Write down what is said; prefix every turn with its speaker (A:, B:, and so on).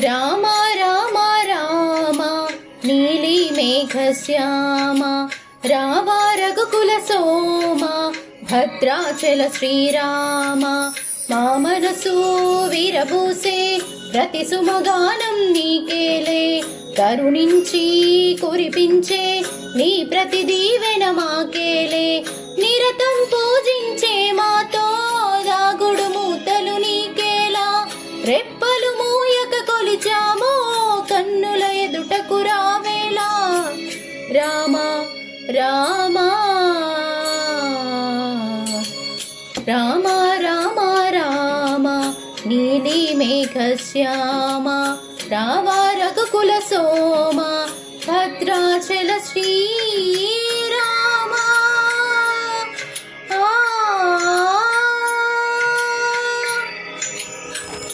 A: రామ రామ రామ నీలి మేఘశ్యామ రావ రఘుకుల సోమ భద్రాచల శ్రీరామ మా మనసు విరబూసే ప్రతి సుమగానం నీకేలే కరుణించి కురిపించే నీ ప్రతి దీవెన మాకేలే నిరతం పూజించే మాతో దాగుడు మూతలు నీకేలా రెప్పలు మూయక కొలిచామో కన్నుల ఎదుటకు రావేలా రామ రామ రామ రామ రామ నీలి మేఘశ్యామ రావ రఘుకుల సోమ భద్రాచల శ్రీ